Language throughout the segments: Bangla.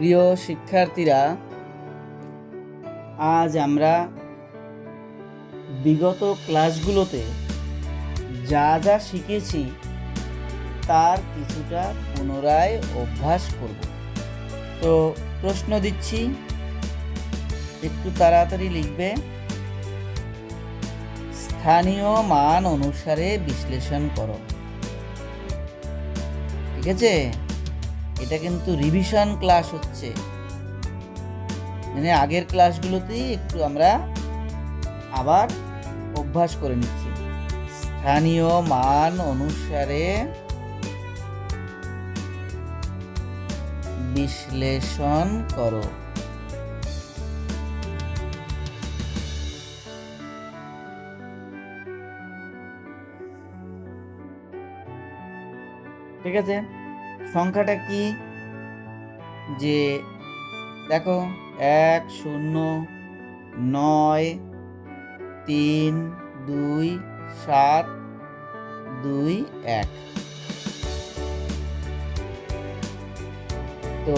প্রিয় শিক্ষার্থীরা, আজ আমরা বিগত ক্লাসগুলোতে যা যা শিখেছি তার কিছুটা পুনরায় অভ্যাস করব। তো প্রশ্ন দিচ্ছি, একটু তাড়াতাড়ি লিখবে। স্থানীয় মান অনুসারে বিশ্লেষণ করো। ঠিক আছে, এটা কিন্তু রিভিশন ক্লাস হচ্ছে, মানে আগের ক্লাসগুলোতেই একটু আমরা আবার অভ্যাস করে নিচ্ছি। স্থানীয় মান অনুসারে বিশ্লেষণ করো। ঠিক আছে, সংখ্যাটা কি যে দেখো, 1 0 9 3 2 7 2 1। তো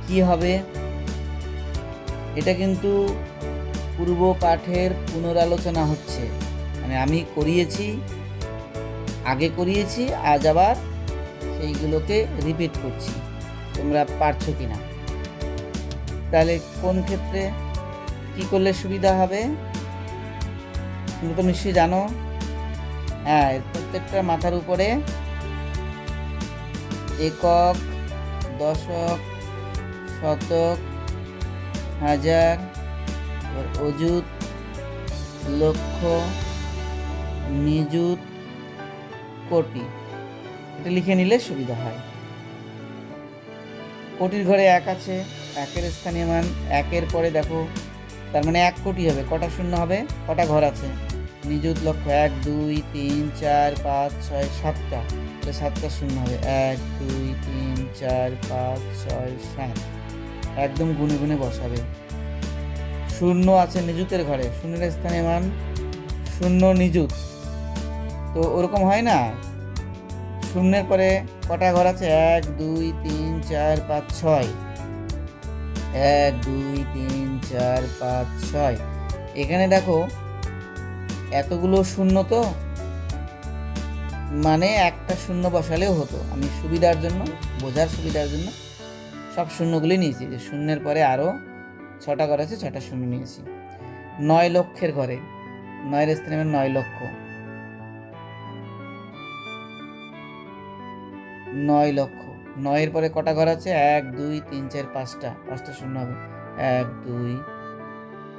কি হবে? এটা কিন্তু পূর্ব পাঠের পুনরালোচনা হচ্ছে, মানে আমি করিয়েছি, আগে করিয়েছি, আজ আবার সেইগুলোকে রিপিট করছি। তোমরা পারছো কিনা? তাহলে কোন ক্ষেত্রে কি করলে সুবিধা হবে তুমি তো নিশ্চয়ই জানো। হ্যাঁ, প্রত্যেকটা মাথার উপরে একক, দশক, শতক, হাজার, অযুত, লক্ষ, নিযুত, কোটি, এটা লিখে নিলে সুবিধা হয়। কোটির ঘরে 1 আছে, 1-এর স্থানীয় মান 1-এর পরে দেখো, তার মানে 1 কোটি হবে। কটা শূন্য হবে? কটা ঘর আছে? নিযুত লক্ষ 1 2 3 4 5 6 7টা, তাহলে 7টা শূন্য হবে। 1 2 3 4 5 6 7, একদম গুনে গুনে বসাবে। শূন্য আছে নিযুতের ঘরে, শূন্যের স্থানীয় মান 0 নিযুত, তো ওরকম হয় না? শূন্যের পরে কটা ঘর আছে? 1 2 3 4 5 6, 1 2 3 4 5 6। এখানে দেখো এতগুলো শূন্য, তো মানে একটা শূন্য বসালেও হতো। আমি সুবিধার জন্য, বোঝার সুবিধার জন্য সব শূন্যগুলি নিয়েছি, যে শূন্যের পরে আরও 6টা ঘর আছে, 6টা শূন্য নিয়েছি। 9 লক্ষের ঘরে, 9-এর স্থানে 9 লক্ষ, 9 লক্ষ। 9-এর পরে কটা ঘর আছে? 1 2 3 4 5টা, 5টা শূন্য হবে। 1 2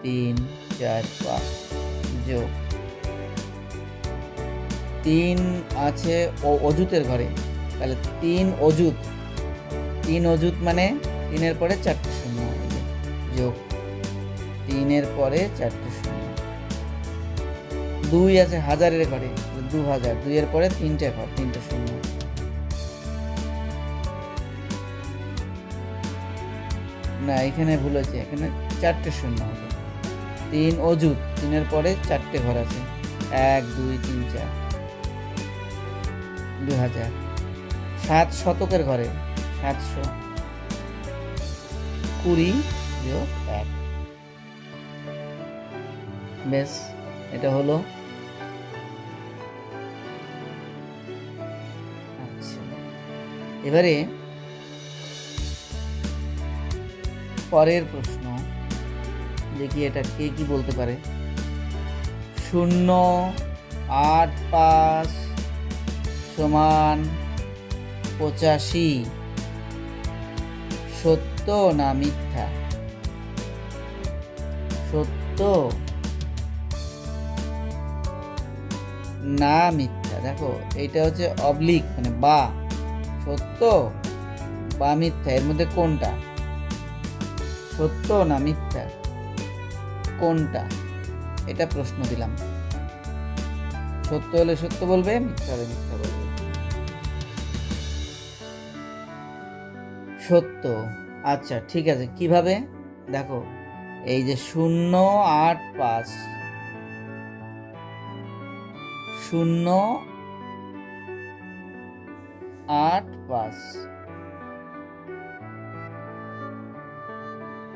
3 4 5 যোগ 3 আছে অযুতের ঘরে, তাহলে 3 অযুত। 3 অযুত মানে 3-এর পরে 4টে শূন্য হবে, যোগ 3-এর পরে 4টে শূন্য। 2 আছে হাজারের ঘরে, 2000, 2-এর পরে 3টে ঘর, 3টে শূন্য। না, এখানে ভুল হয়েছে, এখানে 4টে শূন্য হবে। 3 অযুত, 3-এর পরে 4টে ঘর আছে, 1 2 3 4, 2000। 7 শতকের ঘরে, 720 যোগ 1। বেশ, এটা হলো। আচ্ছা, এবারে পরের প্রশ্ন দেখি, এটা কে কি বলতে পারে। 0 8 5 সমান 85, সত্য না মিথ্যা? সত্য না মিথ্যা? দেখো, এইটা হচ্ছে অবলিক, মানে বা, সত্য বা মিথ্যা, এর মধ্যে কোনটা? সত্য না মিথ্যা, কোনটা? এটা প্রশ্ন দিলাম। সত্য হলে সত্য বলবে, মিথ্যা হলে মিথ্যা বলবে। সত্য। আচ্ছা, ঠিক আছে, কিভাবে? দেখো, এই যে 0 8 5, 0 8 5,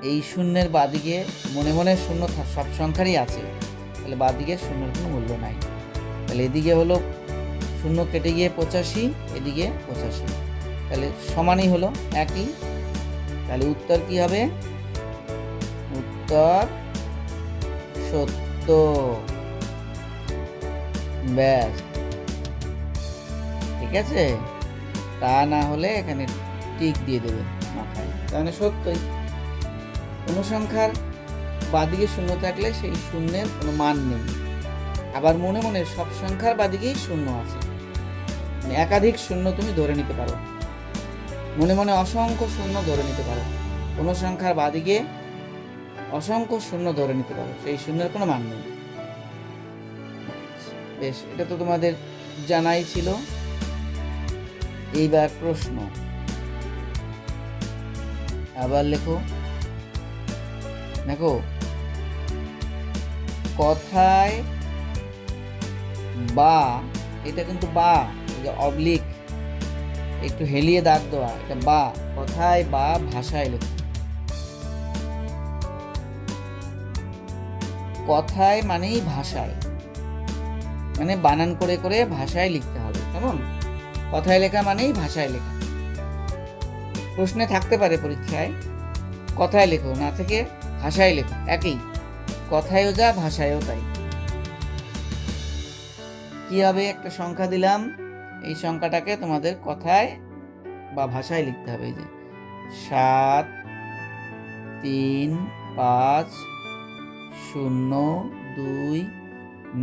এই শূন্যের বাদিকে মনে মনে শূন্য সব সংখ্যারই আছে, তাহলে বাদিকে শূন্যের কোনো মূল্য নাই। তাহলে এদিকে হলো শূন্য কেটে গিয়ে 85, এদিকে 85, তাহলে সমানই হলো, একই। তাহলে উত্তর কি হবে? উত্তর 70। ব্যাস, ঠিক আছে। তা না হলে এখানে টিক দিয়ে দেবে মাথায়, তাহলে সত্যই কোনো সংখ্যার বাদিকে শূন্য থাকলে সেই শূন্যের কোনো মান নেই। আবার মনে মনে সব সংখ্যার বাদিকেই শূন্য আছে, মানে একাধিক শূন্য তুমি ধরে নিতে পারো, মনে মনে অসংখ্য শূন্য ধরে নিতে পারো, কোনো সংখ্যার বাদিকে অসংখ্য শূন্য ধরে নিতে পারো, সেই শূন্যের কোনো মান নেই। বেশ, এটা তো তোমাদের জানাই ছিল। এইবার প্রশ্ন, আবার লেখো। দেখো, কথায় বা, এটা কিন্তু বা, অবলিক একটু হেলিয়ে দাগ দেওয়া, এটা বা, কথায় বা ভাষায় লেখো। কথায় মানেই ভাষায়, মানে বানান করে করে ভাষায় লিখতে হবে, কেমন? কথায় লেখা মানেই ভাষায় লেখা। প্রশ্নে থাকতে পারে পরীক্ষায় কথায় লেখো, না থেকে ভাষায় লেখো, একই, কথায়ও যা ভাষায়ও তাই। কি হবে? একটা সংখ্যা দিলাম, এই সংখ্যাটাকে তোমাদের কথায় বা ভাষায় লিখতে হবে। এই যে 7 3 5 0 2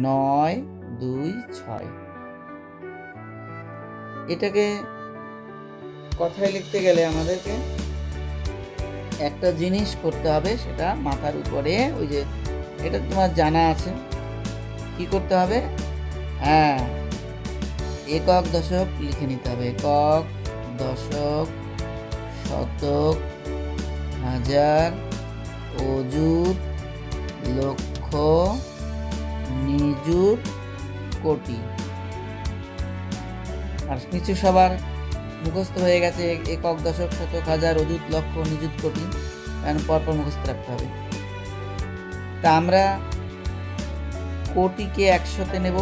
9 2 6। এটাকে কথায় লিখতে গেলে আমাদেরকে একটা জিনিস করতে হবে, সেটা মাথার উপরে, ওই যে এটা তোমার জানা আছে, কি করতে হবে? হ্যাঁ, একক দশক লিখে নিতে হবে। একক, দশক, শতক, হাজার, অযুত, লক্ষ, নিযুত, কোটি। আর কিছু সবার মুখস্থ হয়ে গেছে, একক, দশক, শতক, হাজার, অযুত, লক্ষ, নিযুত, কোটি, কারণ পরপর মুখস্থ রাখতে হবে। তা আমরা কোটিকে একসাথে নেব,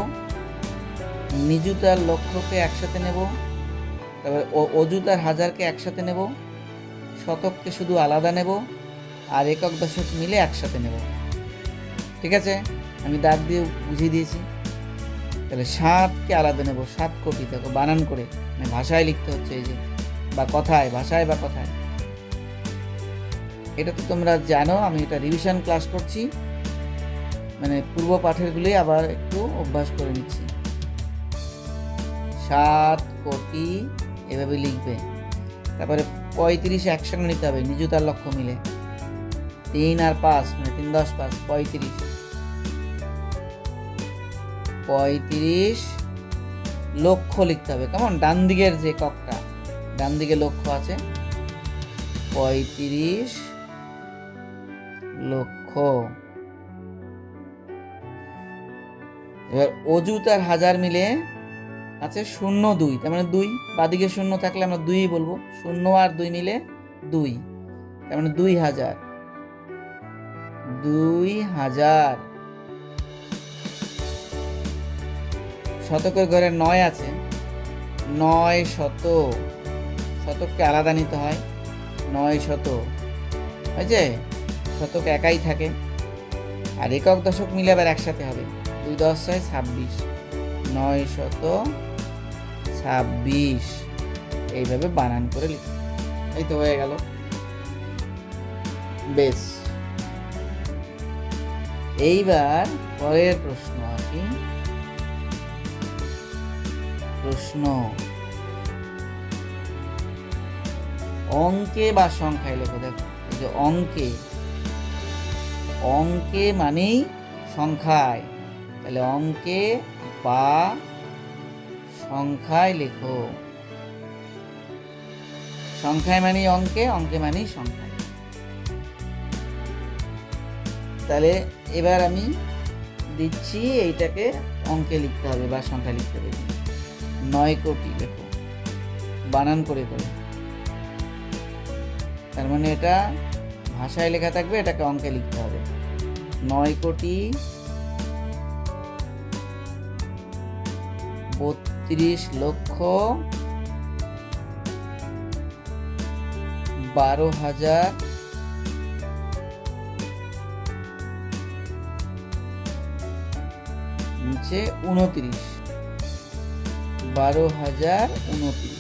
নিযুত আর লক্ষকে একসাথে নেব, তারপরে অযুত আর হাজারকে একসাথে নেব, শতককে শুধু আলাদা নেব, আর একক দশক মিলে একসাথে নেব। ঠিক আছে, আমি দাগ দিয়ে বুঝিয়ে দিয়েছি। তাহলে 7কে আলাদা নেব, 7 কোটি। দেখো বানান করে, মানে ভাষায় লিখতে হচ্ছে, এই যে বা কথায়, ভাষায় বা কথায়। এটা তো তোমরা জানো, আমি এটা রিভিশন ক্লাস করছি, মানে পূর্ব পাঠেরগুলি আবার একটু অভ্যাস করে নিচ্ছি। 7 কোটি এভাবে লিখবে। তারপরে 35 একসঙ্গে নিতে হবে, নিযুত আর লক্ষ মিলে। 3 আর 5, মানে 3 10 5, 35। 35 লক্ষ লিখতে হবে, কেমন? ডান দিকের যে ককটা, ডান দিকে লক্ষ আছে, 35 লক্ষ। এবার অযুত আর হাজার মিলে আছে 0 2, তার মানে 2, বাদিকে শূন্য থাকলে আমরা 2 বলবো, 0 আর 2 মিলে 2, তার মানে 2000। 2000। শতকের ঘরে 9 আছে, 9 শত, শতককে আলাদা নিতে হয়, 9 শত, হয়েছে? শতক একাই থাকে। আর একক দশক মিলে আবার একসাথে হবে, 2 10 6 26, 926। এইভাবে বানান করে লিখ, এই তো হয়ে গেল। বেশ, এইবার পরের প্রশ্ন আসি। প্রশ্ন, অঙ্কে বা সংখ্যায় লেখো। দেখো, এই যে অঙ্কে, অঙ্কে মানেই সংখ্যায়, তাহলে অঙ্কে বা সংখ্যায় লেখো। সংখ্যায় মানেই অঙ্কে, অঙ্কে মানেই সংখ্যায়। তাহলে এবার আমি দিচ্ছি, এইটাকে অঙ্কে লিখতে হবে বা সংখ্যায় লিখতে হবে। 9 কোটি লেখো, বানান করে করে, তার মানে এটা ভাষায় লেখা থাকবে, এটাকে অঙ্কে লিখতে হবে। 9,32,12,000 নিচে 29, 12,029।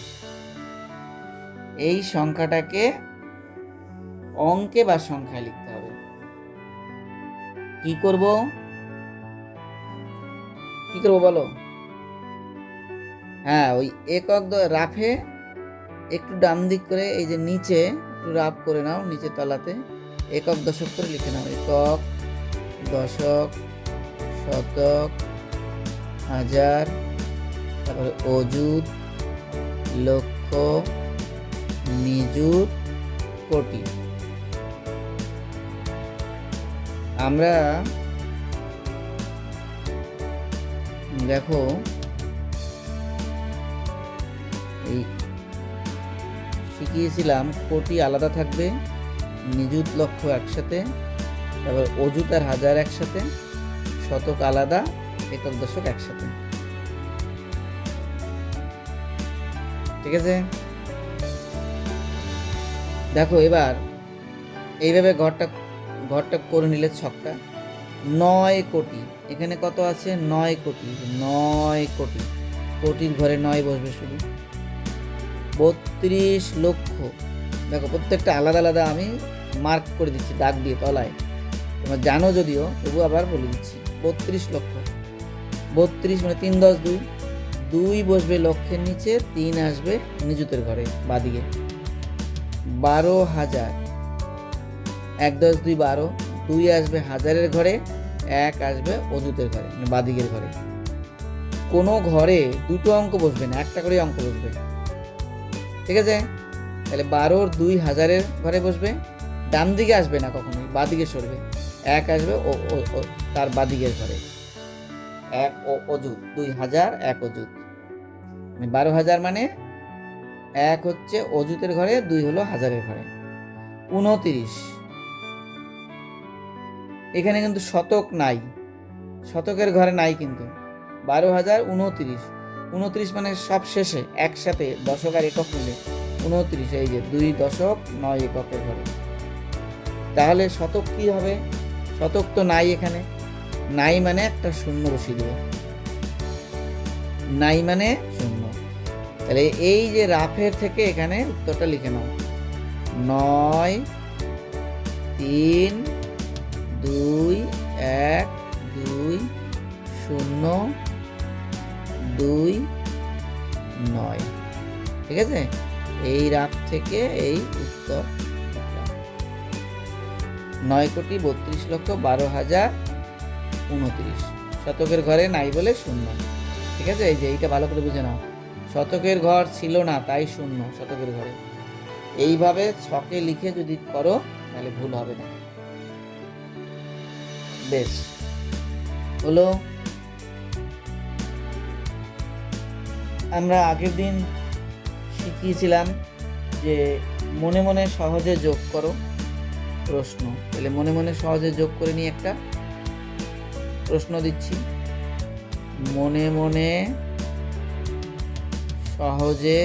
এই সংখ্যাটাকে অঙ্কে বা সংখ্যায় লিখতে হবে। কি করব বলো? হ্যাঁ, ওই একক রাফে একটু ডান দিক করে এই যে নিচে একটু রাফ করে নাও, নিচে তলাতে একক দশক করে লিখে নাও। একক, দশক, শতক, হাজার, তারপরে অযুত, লক্ষ, নিযুত, কোটি। আমরা দেখো এই শিখিয়েছিলাম, কোটি আলাদা থাকবে, নিযুত লক্ষ একসাথে, তারপর অযুত আর হাজার একসাথে, শতক আলাদা, একক দশক একসাথে। ঠিক আছে, দেখো এবার এইভাবে ঘরটা করে নিলে ছকটা। 9 কোটি, এখানে কত আছে? 9 কোটি। 9 কোটি, কোটির ঘরে 9 বসবে শুধু। 32 লক্ষ, দেখো প্রত্যেকটা আলাদা আলাদা আমি মার্ক করে দিচ্ছি দাগ দিয়ে তলায়, তোমরা জানো যদিও, তবু আবার বলে দিচ্ছি। 32 লক্ষ, 32 মানে 3 10 2, 2 বসবে লক্ষের নিচে, 3 আসবে নিযুতের ঘরে বাদিকে। 12,000, 1 10 2 12, 2 আসবে হাজারের ঘরে, 1 আসবে অযুতের ঘরে মানে বাদিকের ঘরে। কোনো ঘরে দুটো অঙ্ক বসবে না, একটা করে অঙ্ক বসবে। ঠিক আছে, তাহলে 12 2 হাজারের ঘরে বসবে, ডান দিকে আসবে না কখনোই, বাদিকে সরবে। 1 আসবে তার বাদিকের ঘরে, 1 অযুত, 2,000 1 অযুত, 12,000 মানে 1 হচ্ছে অযুতের ঘরে, 2 হলো হাজারের ঘরে। 29, এখানে কিন্তু শতক নাই, শতকের ঘরে নাই কিন্তু। 12,029, 29 মানে সব শেষে একসাথে দশক আর একক মিলে 29, এই যে 2 দশক 9 এককের ঘরে। তাহলে শতক কি হবে? শতক তো নাই এখানে, নাই মানে একটা শূন্য বসিয়ে দেবে, নাই মানে শূন্য। তাহলে এই যে রাফের থেকে এখানে উত্তরটা লিখে নাও। 9 3 2 1 2 0 2 9। ঠিক আছে, এই রাফ থেকে এই উত্তর 9,32,12,029, শতকের ঘরে নাই বলে শূন্য। ঠিক আছে, এই যে এইটা ভালো করে বুঝে নাও, শতকের ঘর ছিল না তাই শূন্য শতকের ঘরে। এইভাবে ছকে লিখে যদি করো তাহলে ভুল হবে না। বেশ হলো। আমরা আগের দিন শিখিয়েছিলাম যে মনে মনে সহজে যোগ করো প্রশ্ন। তাহলে মনে মনে সহজে যোগ করে নিয়ে একটা প্রশ্ন দিচ্ছি। মনে মনে সহজে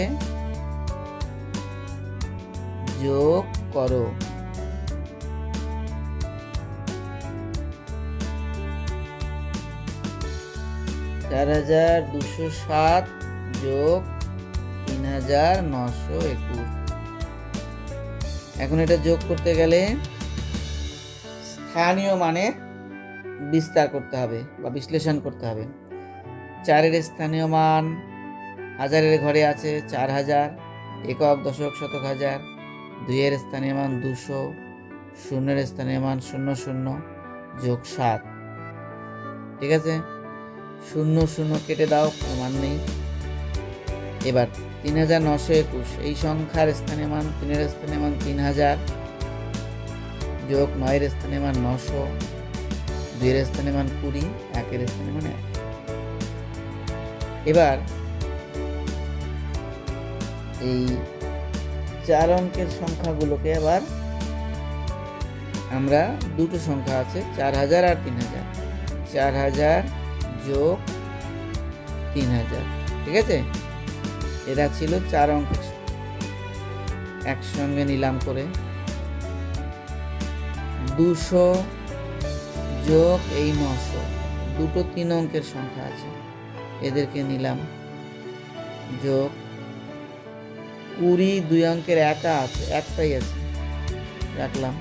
যোগ করো। 4,207 যোগ 3,921। এখন এটা যোগ করতে গেলে স্থানীয় মানে বিস্তার করতে হবে বা বিশ্লেষণ করতে হবে। 4-এর স্থানীয় মান হাজারের ঘরে আছে 4,000, একক দশক শতক হাজার। 2-এর স্থানীয় মান 200, 0-এর স্থানীয় মান 00 যোগ 7। ঠিক আছে, 0 0 কেটে দাও, কোনো মান নেই। এবার 3,921, এই সংখ্যার স্থানীয় মান 3-এর স্থানীয় মান 3,000 যোগ 9-এর স্থানীয় মান 900, 2-এর স্থানীয় মান 20, 1-এর স্থানীয় মান 1। এবার এই 4 অঙ্কের সংখ্যাগুলোকে আবার আমরা দুটো সংখ্যা আছে 4000 আর 3000, 4000 যোগ 3000, ঠিক আছে। এরা ছিল 4 অঙ্কের একসঙ্গে নিলাম করে। 200 যোগ এই 900, দুটো 3 অঙ্কের সংখ্যা আছে, এদেরকে নিলাম যোগ 20 2 অঙ্কের একা আছে, একটাই আছে, রাখলাম।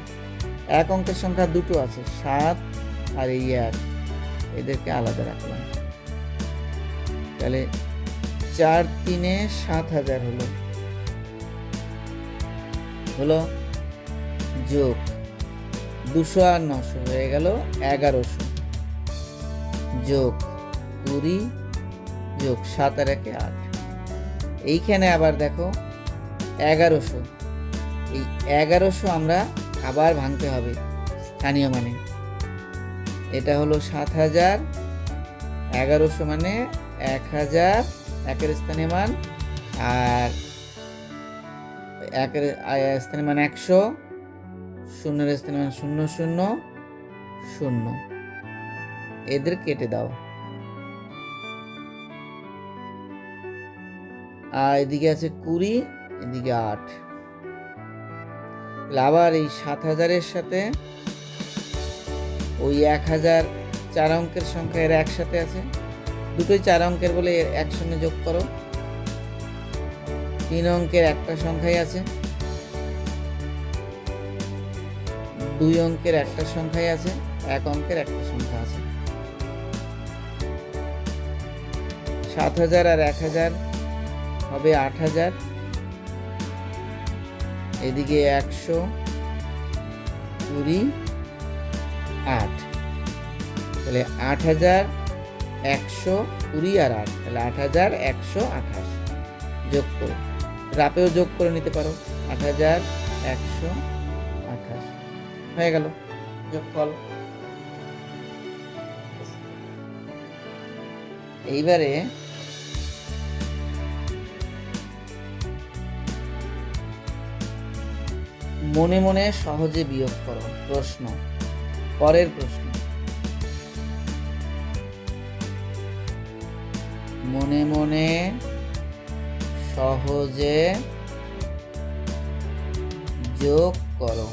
1 অঙ্কের সংখ্যা দুটো আছে 7 আর এই 1, এদেরকে আলাদা রাখলাম। তাহলে 4 3 7000 হলো যোগ 200 আর 900 হয়ে গেল 1100, যোগ 20 যোগ 7 আর 1 8। এইখানে আবার দেখো 1100, এই 1100 আমরা আবার ভাঙতে হবে স্থানীয় মানে। এটা হলো 7000, 1100 মানে 1000 একের স্থানীয় মান, আর একের স্থানীয় মান 100, শূন্যের স্থানীয় মান 0 0 0, এদের কেটে দাও। আর এদিকে আছে 20, এদিকে 8। আবার এই 7000-এর সাথে ওই 1000 4 অঙ্কের সংখ্যা এর একসাথে আছে, দুটোই 4 অঙ্কের বলে একসঙ্গে যোগ করো। 3 অঙ্কের একটা সংখ্যাই আছে, 2 অঙ্কের একটা সংখ্যাই আছে, 1 অঙ্কের একটা সংখ্যা আছে। 7000 আর 1000 হবে 8000, এদিকে 100 20 8, তাহলে 8000 100 20 আর 8, তাহলে 8128 যোগ করো। রাপেও যোগ করে নিতে পারো, 8128 হয়ে গেল যোগফল। এইবারে মনে মনে সহজে বিয়োগ করো। প্রশ্ন, পরের প্রশ্ন, মনে মনে সহজে যোগ করো।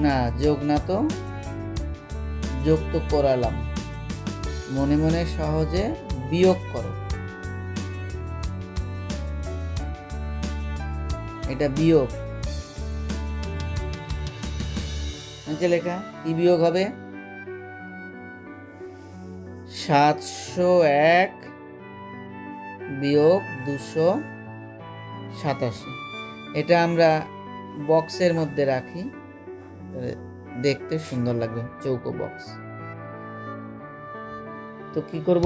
না, যোগ না তো, যোগ তো করালাম। মনে মনে সহজে বিয়োগ করো, এটা বিয়োগ। লেখা কি বিয়োগ হবে? 701 বিয়োগ 287। এটা আমরা বক্সের মধ্যে রাখি, দেখতে সুন্দর লাগবে, চৌকো বক্স। তো কি করব?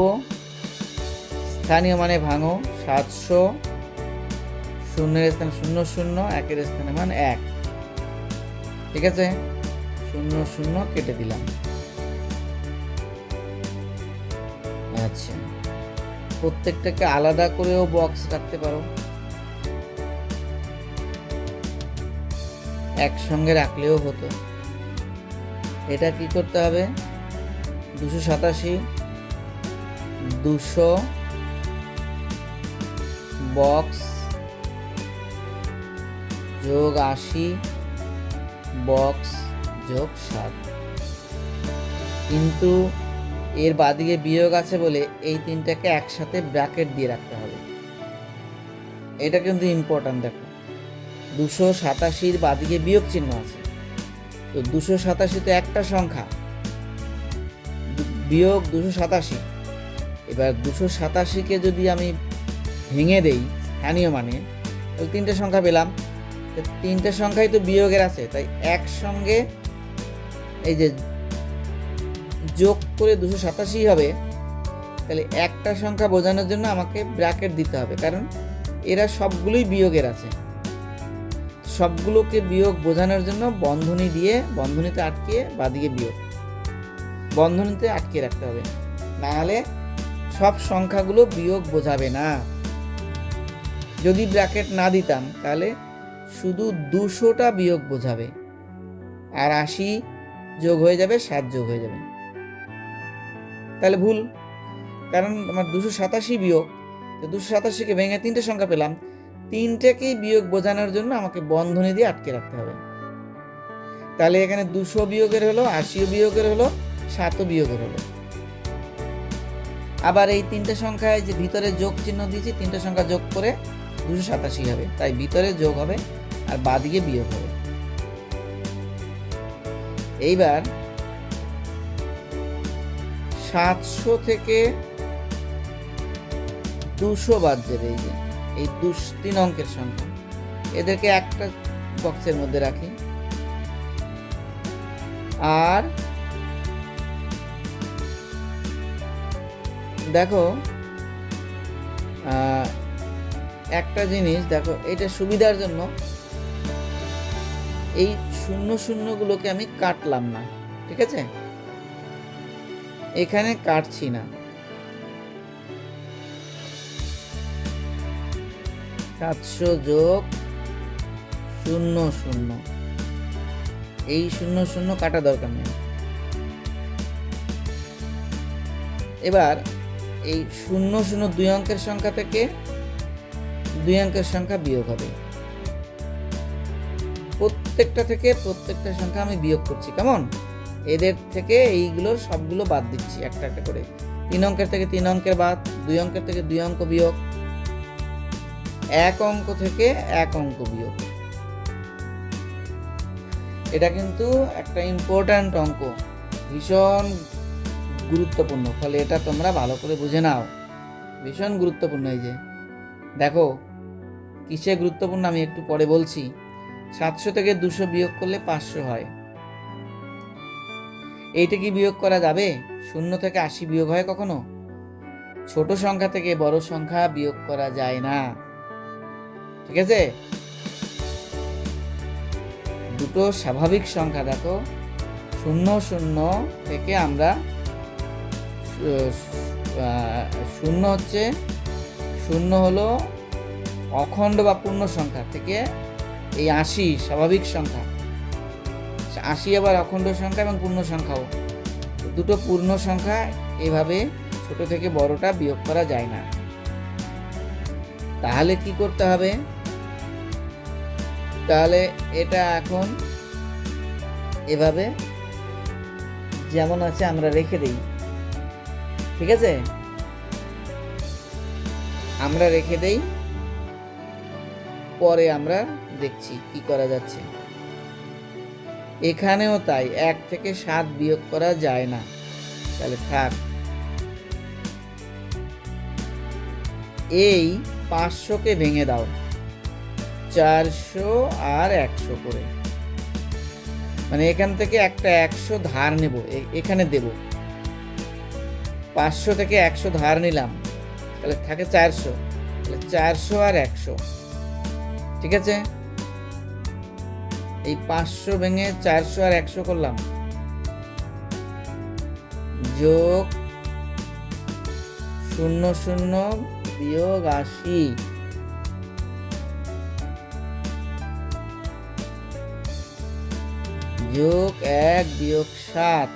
স্থানীয় মানে ভাঙো। 700, শূন্যের স্থানে 0 0, একের স্থানে মান 1, ঠিক আছে। 0 0 কেটে দিলাম। আচ্ছা, প্রত্যেকটাকে আলাদা করেও বক্স রাখতে পারো, একসঙ্গে রাখলেও হতো। এটা কি করতে হবে? 287 200 বক্স যোগ 80 বক্স যোগ 7। কিন্তু এর বাদিকে বিয়োগ আছে বলে এই তিনটাকে একসাথে ব্র্যাকেট দিয়ে রাখতে হবে। এটা কিন্তু ইম্পর্ট্যান্ট। দেখো, 287-র বাদিকে বিয়োগ চিহ্ন আছে, তো 287 তো একটা সংখ্যা, বিয়োগ 287। এবার 287-কে যদি আমি ভেঙে দেই স্থানীয় মানে, তাহলে 3টে সংখ্যা পেলাম। 3টে সংখ্যাই তো বিয়োগের আছে, তাই একসঙ্গে এই যে যোগ করে 287 হবে। তাহলে একটা সংখ্যা বোঝানোর জন্য আমাকে ব্র্যাকেট দিতে হবে, কারণ এরা সবগুলোই বিয়োগের আছে। সবগুলোকে বিয়োগ বোঝানোর জন্য বন্ধনী দিয়ে বন্ধনীতে আটকিয়ে বাদিকে বিয়োগ বন্ধনীতে আটকিয়ে রাখতে হবে, না হলে সব সংখ্যাগুলো বিয়োগ বোঝাবে না। যদি ব্র্যাকেট না দিতাম তাহলে শুধু 200টা বিয়োগ বোঝাবে, আর 80 যোগ হয়ে যাবে, 7 যোগ হয়ে যাবে। তাহলে ভুল, কারণ আমার 287 বিয়োগ, তো 287কে ভেঙে 3টে সংখ্যা পেলাম, 3টেকেই বিয়োগ বোঝানোর জন্য আমাকে বন্ধনী দিয়ে আটকে রাখতে হবে। তাহলে এখানে 200 বিয়োগের হলো, 80 বিয়োগের হলো, 7 বিয়োগের হলো। আবার এই 3টে সংখ্যায় যে ভিতরে যোগ চিহ্ন দিয়েছি, 3টে সংখ্যা যোগ করে 287 হবে, তাই ভিতরে যোগ হবে আর বাদিকে বিয়োগ হবে। এইবার 700 থেকে 200 বাদ যাবে। এই যে এই 3 অঙ্কের সংখ্যা, এদেরকে একটা বক্সের মধ্যে রাখি। আর দেখো একটা জিনিস দেখো, এটা সুবিধার জন্য এই 0 গুলোকে আমি কাটলাম না, ঠিক আছে? এখানে কাটছি না। 700 যোগ 00, এই 00 কাটা দরকার নেই। এবার এই 00 2 অঙ্কের সংখ্যা থেকে 2 অঙ্কের সংখ্যা বিয়োগ হবে। প্রত্যেকটা থেকে প্রত্যেকটা সংখ্যা আমি বিয়োগ করছি, কেমন? এদের থেকে এইগুলোর সবগুলো বাদ দিচ্ছি একটা একটা করে। 3 অঙ্কের থেকে 3 অঙ্কের বাদ, 2 অঙ্কের থেকে 2 অঙ্ক বিয়োগ, 1 অঙ্ক থেকে 1 অঙ্ক বিয়োগ। এটা কিন্তু একটা ইম্পর্ট্যান্ট অঙ্ক, ভীষণ গুরুত্বপূর্ণ, ফলে এটা তোমরা ভালো করে বুঝে নাও, ভীষণ গুরুত্বপূর্ণ। এই যে দেখো কিসে গুরুত্বপূর্ণ আমি একটু পরে বলছি। 700 থেকে 200 বিয়োগ করলে 500 হয়। এইটা কি বিয়োগ করা যাবে? 0 থেকে 80 বিয়োগ হয় কখনো? ছোট সংখ্যা থেকে বড় সংখ্যা বিয়োগ করা যায় না, ঠিক আছে? দুটো স্বাভাবিক সংখ্যা দেখো, 00 থেকে আমরা 0 হচ্ছে 0 হলো অখণ্ড বা পূর্ণ সংখ্যা, থেকে এই 80 স্বাভাবিক সংখ্যা, 80 আবার অখণ্ড সংখ্যা এবং পূর্ণ সংখ্যাও, দুটো পূর্ণ সংখ্যা এভাবে ছোট থেকে বড়টা বিয়োগ করা যায় না। তাহলে কি করতে হবে? তাহলে এটা এখন এভাবে যেমন আছে আমরা রেখে দেই, ঠিক আছে? আমরা রেখে দেই, পরে আমরা দেখছি কি করা যাচ্ছে। এখানেও তাই, 1 থেকে 7 বিয়োগ করা যায় না, তাহলে থাক। এই 500কে ভেঙে দাও, 400 আর 100 করে, মানে এখান থেকে একটা 100 ধার নেব, এখানে দেব। 500 থেকে 100 ধার নিলাম, তাহলে থাকে 400, তাহলে 400 আর 100, ঠিক আছে? এই 500 ভেঙে 400 আর 100 করলাম, যোগ 00 বিয়োগ 80, যোগ 1 বিয়োগ 7।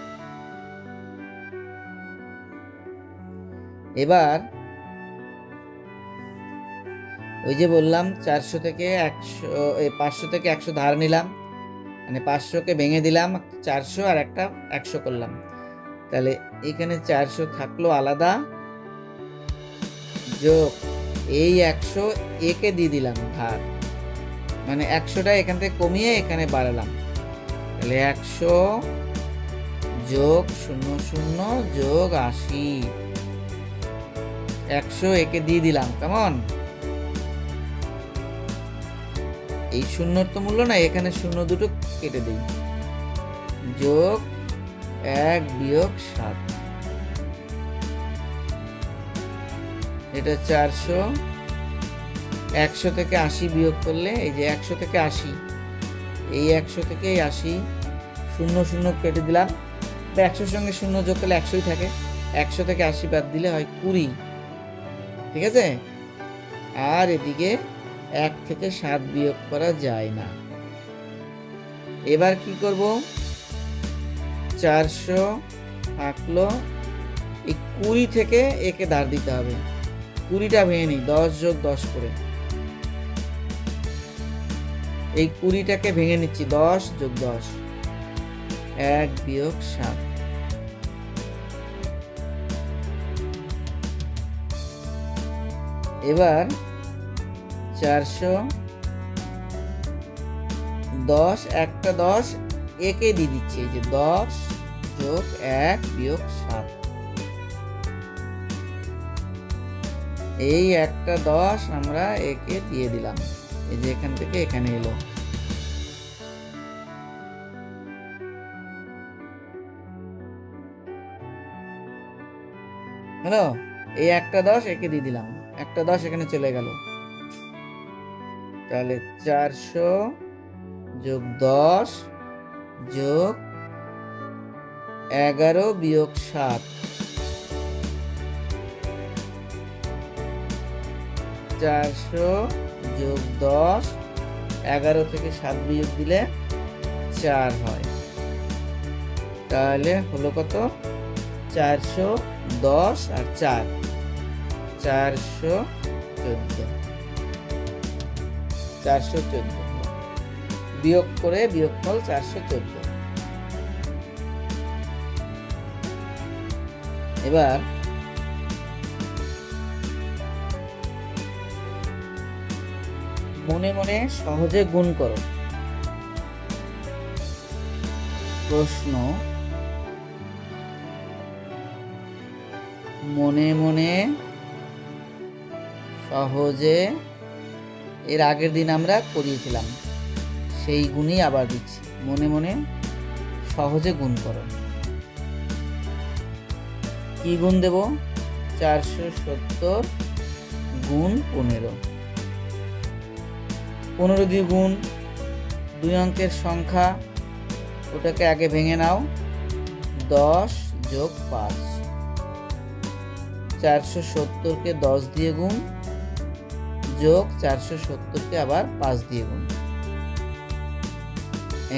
এবার ওই যে বললাম 400 থেকে 100, 500 থেকে 100 ধার নিলাম, মানে 500কে ভেঙে দিলাম, 400 আর একটা 100 করলাম, তাহলে এখানে 400 থাকলো আলাদা, যোগ এই 100 একে দিয়ে দিলাম ধার, মানে 100টা এখান থেকে কমিয়ে এখানে বাড়ালাম, তাহলে 100 যোগ 00 যোগ 80, 100 একে দিয়ে দিলাম, কেমন? এই 0 তো মূল্য না, এখানে 0 দুটো কেটে দিই, যোগ 1 বিয়োগ 7, এটা 400। 100 থেকে 80 বিয়োগ করলে এই যে 100 থেকে 80, এই 100 থেকে 80, 00 কেটে দিলাম, 100-র সঙ্গে 0 যোগ করলে 100ই থাকে, 100 থেকে 80 বাদ দিলে হয় 20, ঠিক আছে? আর এদিকে 1 থেকে 7 বিয়োগ করা যায় না। এবার কি করব, 400 থাকলো, এই 20 থেকে একে ধার দিতে হবে। 20টা ভেঙে নিই 10 যোগ 10 করে। এই 20টাকে ভেঙে নিচ্ছি 10 যোগ 10, 1 বিয়োগ 7। এবার 410, একটা 10 একে দিয়ে দিচ্ছি, এই যে 10 যোগ 1 বিয়োগ 7। এই একটা 10 আমরা একে দিয়ে দিলাম, এই যে এখান থেকে এখানে এলো। হ্যালো, এই একটা 10 একে দিয়ে দিলাম, একটা 10 এখানে চলে গেল। তাহলে 400 যোগ 10 যোগ 11 বিয়োগ 7, 400 যোগ 10, 11 থেকে 7 বিয়োগ দিলে 4 হয়। তাহলে হলো কত, 410 আর 4, 414। 414 বিয়োগ করে বিয়োগফল 414। এবার মনে মনে সহজে গুণ করো। প্রশ্ন, মনে মনে সহজে, এর আগের দিন আমরা করিয়েছিলাম সেই গুণই আবার দিচ্ছি। মনে মনে সহজে গুণ করো। কি গুণ দেব, 470 গুণ 15। 15 দিয়ে গুণ, 2 অঙ্কের সংখ্যা, ওটাকে আগে ভেঙে নাও, 10 যোগ 5। 470কে 10 দিয়ে গুণ, যোগ 470কে আবার 5 দিয়ে গুণ।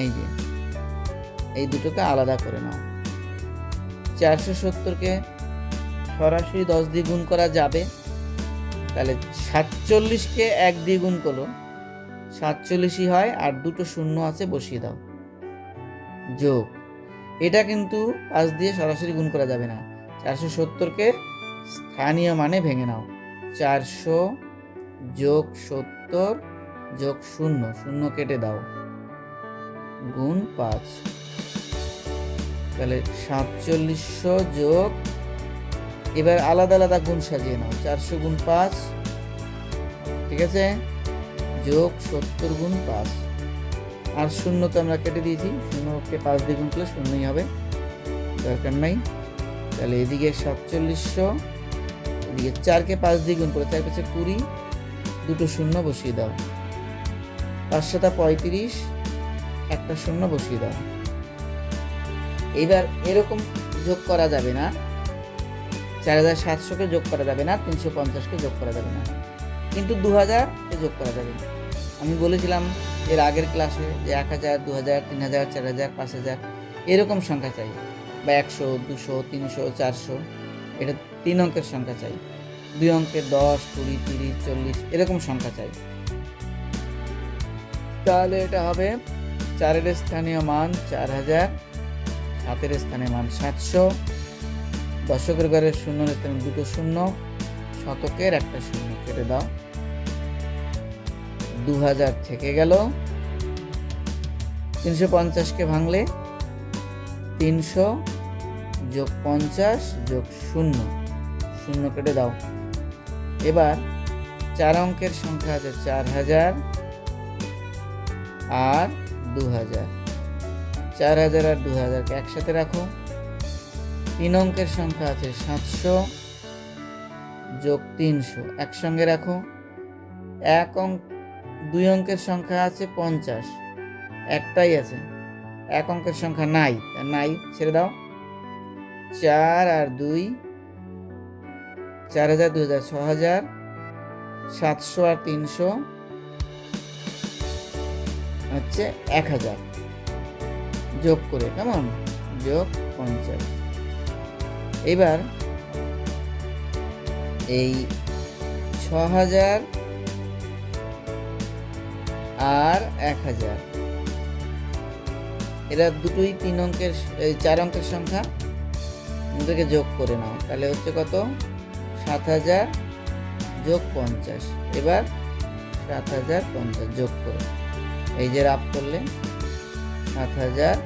এই যে এই দুটোকে আলাদা করে নাও। 470কে সরাসরি 10 দিয়ে গুণ করা যাবে, তাহলে 47কে 1 দিয়ে গুণ করো, 47ই হয়, আর দুটো শূন্য আছে বসিয়ে দাও, যোগ। এটা কিন্তু 5 দিয়ে সরাসরি গুণ করা যাবে না, 470কে স্থানীয় মানে ভেঙে নাও। 400 যোগ 70 যোগ 0, 0 কেটে দাও, গুণ 5। তাহলে 4700 যোগ, এবার আলাদা আলাদা গুণ সাজিয়ে নাও, 400 গুণ 5, ঠিক আছে, যোগ 70 গুণ 5। আর 0 তো আমরা কেটে দিয়েছি, 0কে 5 দিয়ে গুণ করলে 0ই হবে, দরকার নাই। তাহলে এদিকে 4700, এদিকে 4কে 5 দিয়ে গুণ করে, 4 5 20, দুটো 0 বসিয়ে দাও, 5 7 35, একটা 0 বসিয়ে দাও। এবার এরকম যোগ করা যাবে না, 4700কে যোগ করা যাবে না, 350কে যোগ করা যাবে না, কিন্তু 2000কে যোগ করা যাবে। আমি বলেছিলাম এর আগের ক্লাসে যে 1000, 2000, 3000, 4000, 5000 এরকম সংখ্যা চাই, বা 100, 200, 300, 400, এটা 3 অঙ্কের সংখ্যা চাই। 2 অঙ্কের 10, 20, 30, 40 এরকম সংখ্যা চাই। তাহলে এটা হবে 4 এর স্থানীয় মান 4000, 7 এর স্থানীয় মান 700, দশকের ঘরের 0 এর স্থানে দুটো 0, শতকের একটা 0 কেটে দাও, 2000 থেকে গেল। 350কে ভাঙলে 300 যোগ 50 যোগ 0, 0 কেটে দাও। এবার 4 অঙ্কের সংখ্যা আছে 4000 আর 2000, 4000 আর 2000কে একসাথে রাখো। 3 অঙ্কের সংখ্যা আছে 700 যোগ 300, একসঙ্গে রাখো। 2 অঙ্কের সংখ্যা আছে 50, একটাই আছে, 1 অঙ্কের সংখ্যা নাই, নাই ছেড়ে দাও। 4 আর 2, 4000 2000 6000, 700 আর 300 হচ্ছে 1000 যোগ করে, কেমন, যোগ 50। এবার এই 6000 আর 1000 এরা দুটোই 3 অঙ্কের 4 অঙ্কের সংখ্যা, ওদেরকে যোগ করে নাও, তাহলে হচ্ছে কত, 7000 যোগ 50। এবার 7050 যোগ করে, এই যে রাফ করলে 7000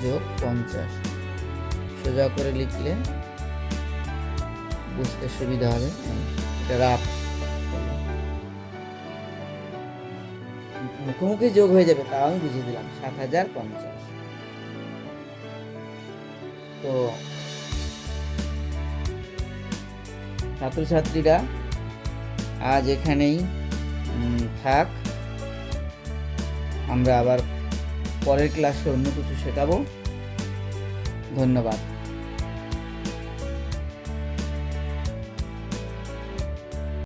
যোগ 50, সোজা করে লিখলে বুঝতে সুবিধা হবে। এটা রাফ মুখোমুখি যোগ হয়ে যাবে, তাও আমি বুঝিয়ে দিলাম, 7050। তো ছাত্রছাত্রীরা আজ এখানেই থাক, আমরা আবার পরের ক্লাসে অন্য কিছু শেখাবো। ধন্যবাদ।